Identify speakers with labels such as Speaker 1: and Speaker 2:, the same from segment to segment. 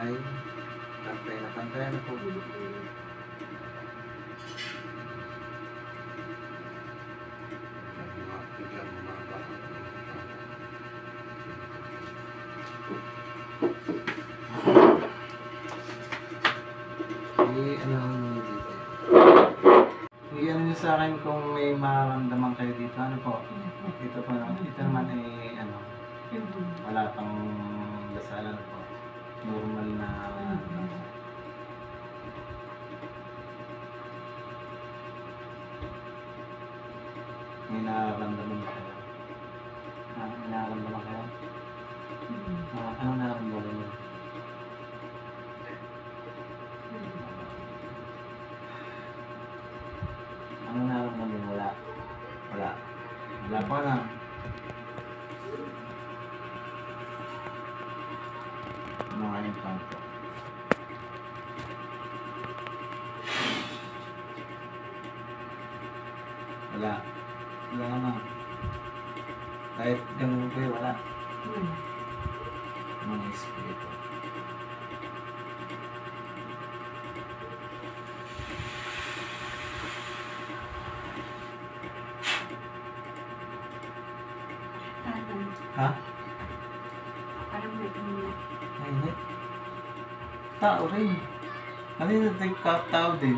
Speaker 1: kamay. Pantay na po. Iyan niyo sa akin kung may mararamdaman kayo dito. Ano po? Dito po naman. Dito naman wala pang dasalan po. Normal na may nararamdaman ba kayo? May nararamdaman kayo? Ano nararamdaman niyo? Ano nararamdaman niyo? Wala. Wala po na. Mga implant po. Wala naman. Kahit ganun po wala. Mga espiritu. Ha?
Speaker 2: Parang may init.
Speaker 1: Hindi. Tao rin. Ano yung tao din?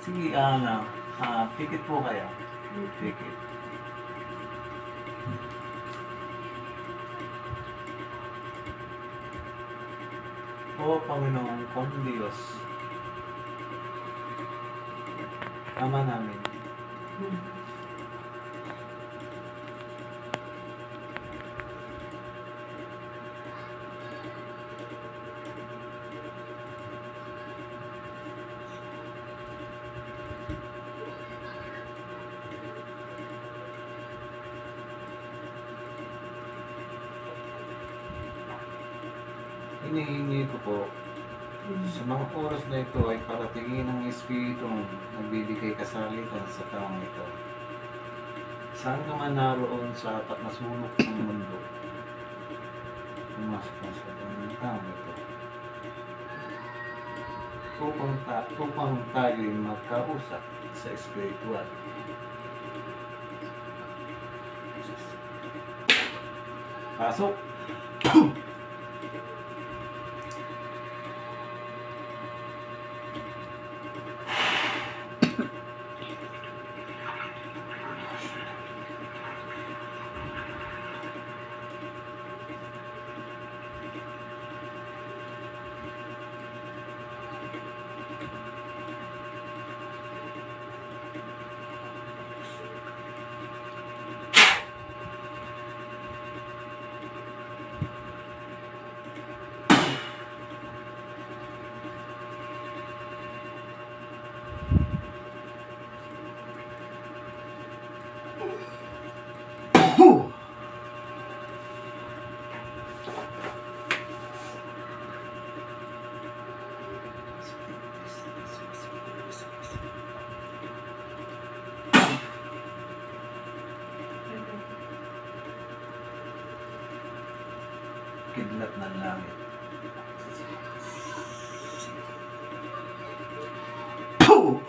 Speaker 1: Sige, pikit po kayo. Pikit. O Panginoon kong Diyos, Ama namin, hinihingi ko po sa mga oras na ito ay paratingin ng Espiritu nagbibigay kasalitan sa taong ito. Saan ka man naroon sa apat na sulok ng mundo, pumasok na sa taong ito. Upang tayo magkausap sa espiritual. Pasok! Kidlat ng langit. Puh!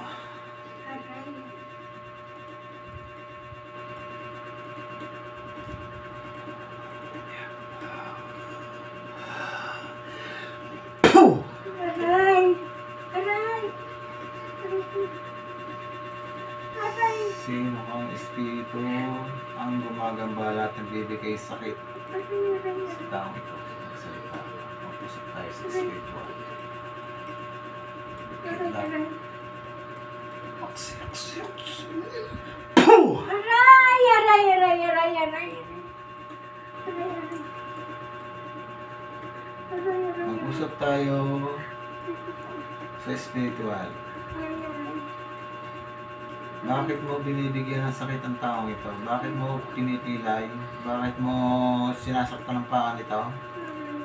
Speaker 1: Puh!
Speaker 2: Aray! Aray! Aray!
Speaker 1: Sino ang espiritu ang gumagambala at nagbibigay sakit sa taong ito? Salita. Mag-usap tayo sa spiritual. Kidlat. Aksi. Puh!
Speaker 2: Aray! Aray! Aray! Aray! Aray!
Speaker 1: Mag-usap tayo sa spiritual. Bakit mo binibigyan ng sakit ang taong ito? Bakit mo pinipilay? Bakit mo sinasaktan ng paa nito?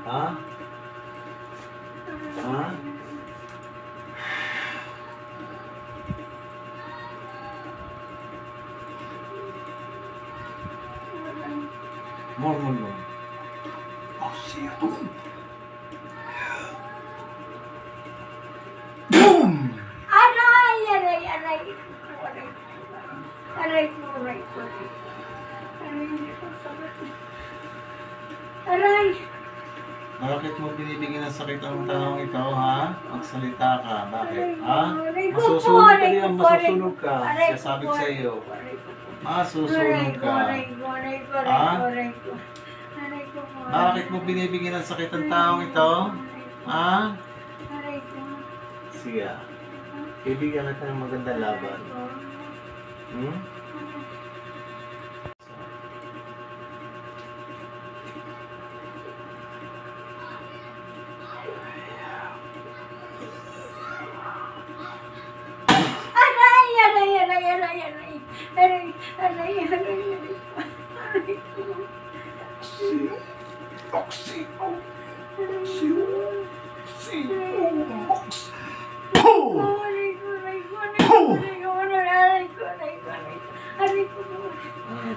Speaker 1: Ha? Ha? More. Boom!
Speaker 2: Aray! Aray ko. Aray!
Speaker 1: Bakit mo binibigyan ng sakit ang taong ito, ha? Magsalita ka. Bakit? Ha? Masusunog ka diyan, masusunog ka. Siya sabi sa iyo. Masusunog ka. Ha? Bakit mo binibigyan ng sakit ang taong ito? Ha? Sige. Bibigyan natin ng magandang laban. Hmm?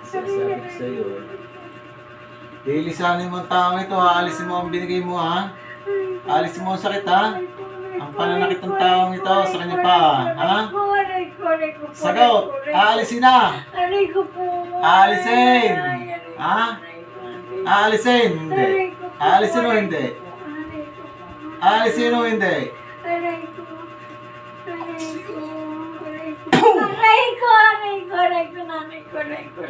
Speaker 1: Sasabi ko sa'yo. Lilisanin mo ang taong ito, ha? Alisin mo ang binigay mo, ha? Alisin mo ang sakit, ha? Ang pananakit ng taong ito sa kanya pa, ha? Sagot! Aalisin na! Aalisin! Ha? Aalisin! Hindi. Aalisin o hindi? Aalisin o hindi?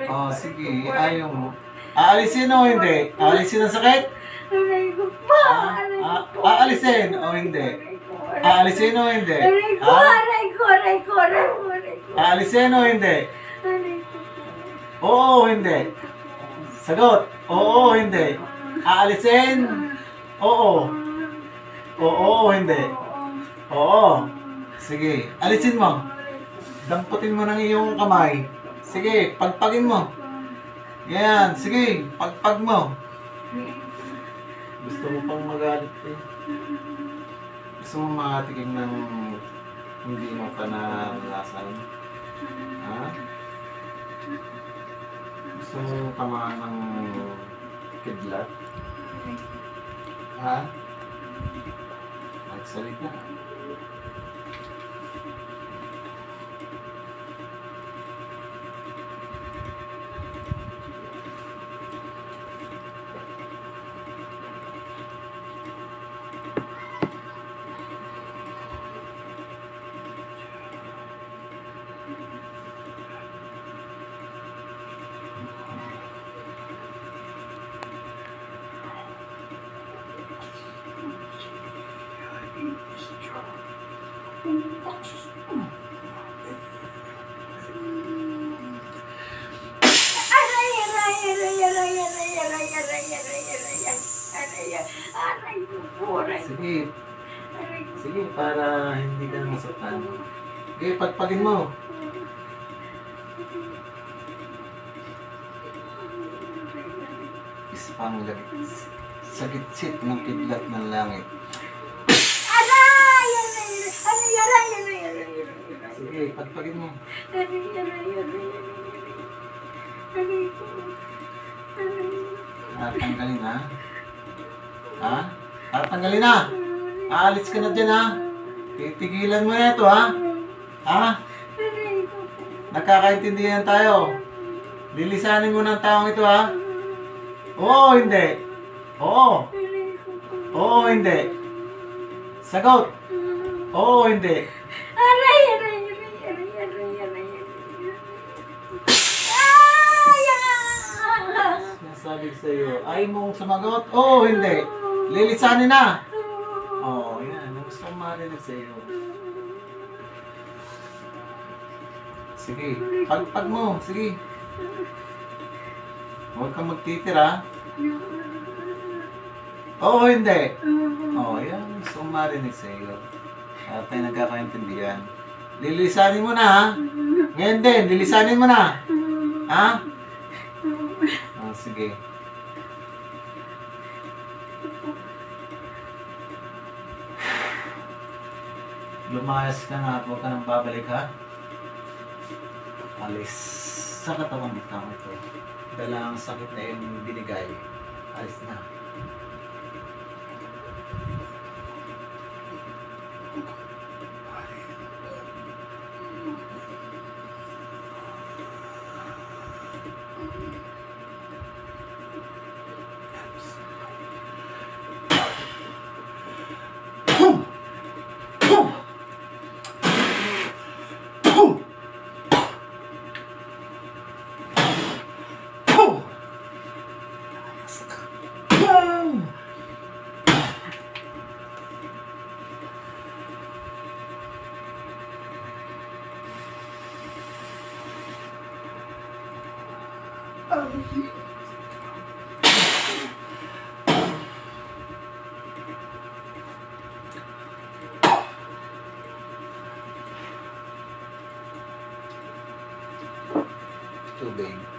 Speaker 1: Oh, sige. Ayaw mo. Aalisin o hindi? Aalisin ang sakit? Aalisin o hindi? Aalisin o hindi? Ha? Aalisin o hindi? Oo o hindi? Sagot. Oo o hindi? Aalisin? Oo. Oo o hindi? Oo. Sige. Alisin mo. Damputin mo ng iyong kamay. Sige. Pagpagin mo. Yan. Sige. Pagpag mo. Gusto mo pang magalit eh. Gusto mo makatikim ng hindi mo pa naranasan? Ha? Gusto mo tamaan ng kidlat? Ha? Magsalita. Sige. Sige, para hindi ka na masaktan. Sige, pagpagin mo. Ispang lagit. Sa gitsit ng kidlat ng langit. Sige, pagpagin mo. Tatanggalin ha? Ha? Tatanggalin na! Aalis ka na dyan ha? Titigilan mo na ito ha? Ha? Nagkakaintindihan tayo. Lilisanin mo ng taong ito ha? Oo, hindi. Oo. Oo, hindi. Sagot. Oo, hindi. Sinasabi ko sa'yo, ayaw mong sumagot? Oo, hindi. Lilisanin na. Oo, yan. Gusto kong marinig sa'yo. Sige, pagpag mo. Sige. Huwag kang magtitira. Oo, hindi. Oo, yan. Gusto kong marinig sa'yo. At tayo nagkakaintindihan. Lilisanin mo na, ha? Ngayon din, lilisanin mo na. Ha? Oh, sige. Lumayas ka na at huwag ka nang babalik, ha? Alis. sa katawan ng tao ito. Dala ang sakit na yun binigay. Alis na. Tubig.